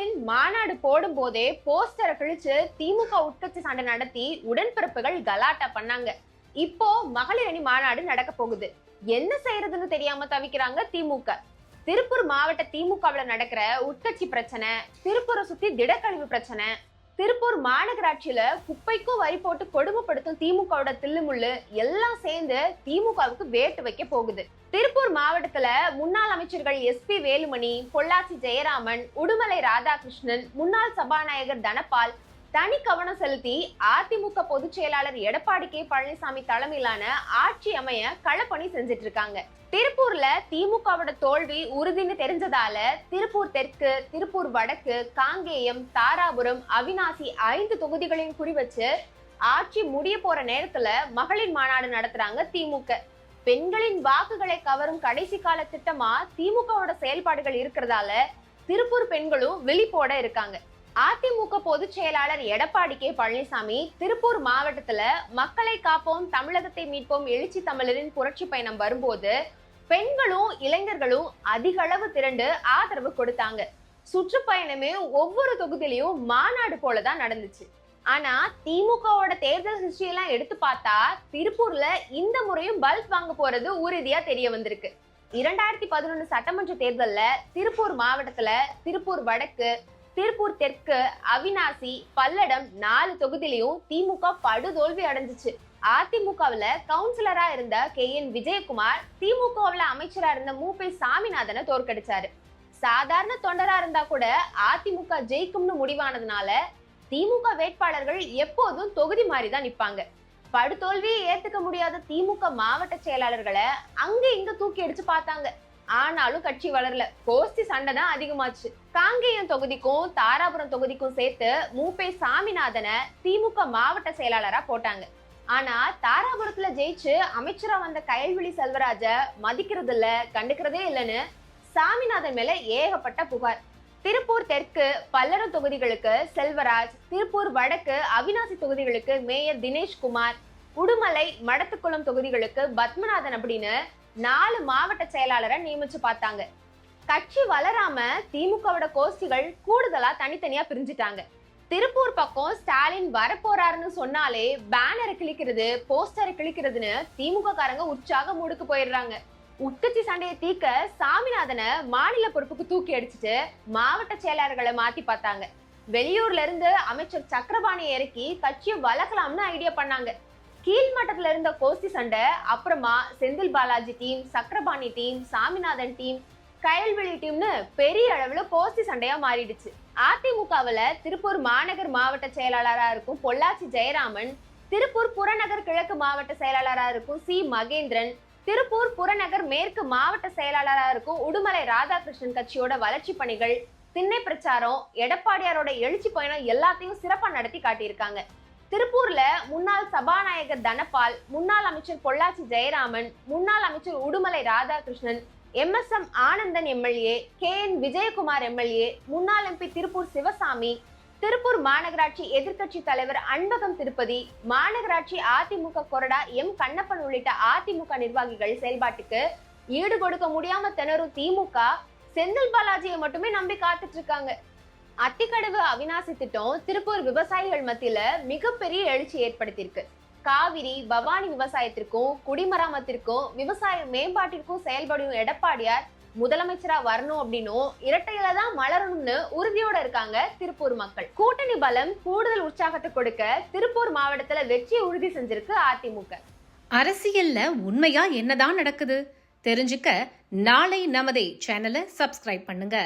ஸ்டாலின் மாநாடு போடும் போதே போஸ்டரை கிழிச்சு திமுக உட்கட்சி சண்டை நடத்தி உடன்பிறப்புகள் கலாட்டா பண்ணாங்க. இப்போ மகளிர் அணி மாநாடு நடக்க போகுது. என்ன செய்யறதுன்னு தெரியாம தவிக்கிறாங்க திமுக. திருப்பூர் மாவட்ட திமுகவுல நடக்கிற உட்கட்சி பிரச்சனை, திருப்பூரை சுத்தி திடக்கழிவு பிரச்சனை, திருப்பூர் மாநகராட்சியில குப்பைக்கும் வரி போட்டு கொடுமைப்படுத்தும் திமுகவோட தில்லுமுள்ளு எல்லாம் சேர்ந்து திமுகவுக்கு வேட்டு வைக்க போகுது. திருப்பூர் மாவட்டத்துல முன்னாள் அமைச்சர்கள் SP வேலுமணி, பொள்ளாச்சி ஜெயராமன், உடுமலை ராதாகிருஷ்ணன், முன்னாள் சபாநாயகர் தனபால் தனி கவனம் செலுத்தி அதிமுக பொதுச் செயலாளர் எடப்பாடி K பழனிசாமி தலைமையிலான ஆட்சி அமைய களப்பணி செஞ்சிட்டு இருக்காங்க. திருப்பூர்ல திமுகவோட தோல்வி உறுதின்னு தெரிஞ்சதால திருப்பூர் தெற்கு, திருப்பூர் வடக்கு, காங்கேயம், தாராபுரம், அவிநாசி 5 தொகுதிகளையும் குறிவச்சு ஆட்சி முடிய போற நேரத்துல மகளிர் மாநாடு நடத்துறாங்க திமுக. பெண்களின் வாக்குகளை கவரும் கடைசி கால திட்டமா திமுகவோட செயல்பாடுகள் இருக்கிறதால திருப்பூர் பெண்களும் விழிப்போட இருக்காங்க. அதிமுக பொதுச் செயலாளர் எடப்பாடி K பழனிசாமி திருப்பூர் மாவட்டத்துல மக்களை காப்போம் தமிழகத்தை மீட்போம் எழுச்சி தமிழரின் புரட்சி பயணம் வரும்போது பெண்களும் இளைஞர்களும் அதிக அளவு திரண்டு ஆதரவு கொடுத்தாங்க. சுற்றுப்பயணமே ஒவ்வொரு தொகுதியிலையும் மாநாடு போலதான் நடந்துச்சு. ஆனா திமுகவோட தேர்தல் ஹிஸ்டரியெல்லாம் எடுத்து பார்த்தா திருப்பூர்ல இந்த முறையும் பல்ப் வாங்க போறது உறுதியா தெரிய வந்திருக்கு. 2011 சட்டமன்ற தேர்தல்ல திருப்பூர் மாவட்டத்துல திருப்பூர் வடக்கு, திருப்பூர் தெற்கு, அவிநாசி, பல்லடம் 4 தொகுதியிலையும் திமுக படுதோல்வி அடைஞ்சிச்சு. அதிமுகவுல கவுன்சிலரா இருந்த KN விஜயகுமார் திமுகவுல அமைச்சரா இருந்த மூப்பை சாமிநாதனை தோற்கடிச்சாரு. சாதாரண தொண்டரா இருந்தா கூட அதிமுக ஜெயிக்கும்னு முடிவானதுனால திமுக வேட்பாளர்கள் எப்போதும் தொகுதி மாறிதான் நிப்பாங்க. படுதோல்வியை ஏத்துக்க முடியாத திமுக மாவட்ட செயலாளர்களை அங்க இங்க தூக்கி அடிச்சு பார்த்தாங்க. ஆனாலும் கட்சி வளரல. கோஷ்டி சண்டை தான் அதிகமாச்சு. காங்கேயம் தொகுதிக்கும் தாராபுரம் தொகுதிக்கும் சேர்த்து மூப்பை சாமிநாதனை திமுக மாவட்ட செயலாளரா போட்டாங்க. ஆனா தாராபுரத்துல ஜெயிச்சு அமைச்சரா வந்த கயல்விழி செல்வராஜ மதிக்கிறது இல்ல, கண்டுக்கிறதே இல்லைன்னு சாமிநாதன் மேல ஏகப்பட்ட புகார். திருப்பூர் தெற்கு, பல்லடம் தொகுதிகளுக்கு செல்வராஜ், திருப்பூர் வடக்கு, அவிநாசி தொகுதிகளுக்கு மேயர் தினேஷ்குமார், உடுமலை, மடத்துக்குளம் தொகுதிகளுக்கு பத்மநாதன் அப்படின்னு 4 மாவட்ட செயலாளரை நியமிச்சு பார்த்தாங்க. கட்சி வளராம திமுகவோட கோஷ்டிகள் கூடுதலா தனித்தனியா பிரிஞ்சுட்டாங்க. திருப்பூர் பக்கம் ஸ்டாலின் வரப்போறாருன்னு சொன்னாலே பேனரை கிழிக்கிறது, போஸ்டரை கிழிக்கிறதுன்னு திமுக காரங்க உற்சாக மூடுக்கு போயிடுறாங்க. உட்கட்சி சண்டையை தீர்க்க சாமிநாதனை மாநில பொறுப்புக்கு தூக்கி அடிச்சுட்டு மாவட்ட செயலாளர்களை மாத்தி பார்த்தாங்க. வெளியூர்ல இருந்து அமைச்சர் சக்கரபாணியை இறக்கி கட்சியை வளர்க்கலாம்னு ஐடியா பண்ணாங்க. கீழ்மட்டத்துல இருந்த கோஷ்டி சண்டை அப்புறமா Senthil Balaji team, Chakrapani team, Saminathan team, Kayalvizhi டீம்னு பெரிய அளவுல கோஷ்டி சண்டையா மாறிடுச்சு. அதிமுகவுல திருப்பூர் மாநகர் மாவட்ட செயலாளரா இருக்கும் பொள்ளாச்சி ஜெயராமன், திருப்பூர் புறநகர் கிழக்கு மாவட்ட செயலாளரா இருக்கும் C மகேந்திரன், திருப்பூர் புறநகர் மேற்கு மாவட்ட செயலாளரா இருக்கும் உடுமலை ராதாகிருஷ்ணன் கட்சியோட வளர்ச்சி பணிகள், திண்ணை பிரச்சாரம், எடப்பாடியாரோட எழுச்சி பயணம் எல்லாத்தையும் சிறப்பா நடத்தி காட்டியிருக்காங்க. திருப்பூர்ல முன்னாள் சபாநாயகர் தனபால், முன்னாள் அமைச்சர் பொள்ளாச்சி ஜெயராமன், முன்னாள் அமைச்சர் Udumalai Radhakrishnan, MSM Anandan MLA, KN Vijayakumar MLA, முன்னாள் MP திருப்பூர் சிவசாமி, திருப்பூர் மாநகராட்சி எதிர்கட்சி தலைவர் அன்பகம் திருப்பதி, மாநகராட்சி அதிமுக கொறடா M கண்ணப்பன் உள்ளிட்ட அதிமுக நிர்வாகிகள் செயல்பாட்டுக்கு ஈடு கொடுக்க முடியாம திணறும் திமுக செந்தில் பாலாஜியை மட்டுமே நம்பி காத்துட்டு இருக்காங்க. அத்திக்கடவு அவிநாசி திட்டம் திருப்பூர் விவசாயிகள் மத்தியில மிகப்பெரிய எழுச்சி ஏற்படுத்தியிருக்கு. காவிரி, பவானி விவசாயத்திற்கும் குடிமராமத்திற்கும் விவசாய மேம்பாட்டிற்கும் செயல்படும் எடப்பாடியார் முதலமைச்சரா வரணும் அப்படின்னும் இரட்டையில தான் மலரணும்னு உறுதியோட இருக்காங்க திருப்பூர் மக்கள். கூட்டணி பலம் கூடுதல் உற்சாகத்தை கொடுக்க திருப்பூர் மாவட்டத்துல வெற்றியை உறுதி செஞ்சிருக்கு அதிமுக. அரசியல்ல உண்மையா என்னதான் நடக்குது தெரிஞ்சுக்க நாளை நமதே சேனலை சப்ஸ்கிரைப் பண்ணுங்க.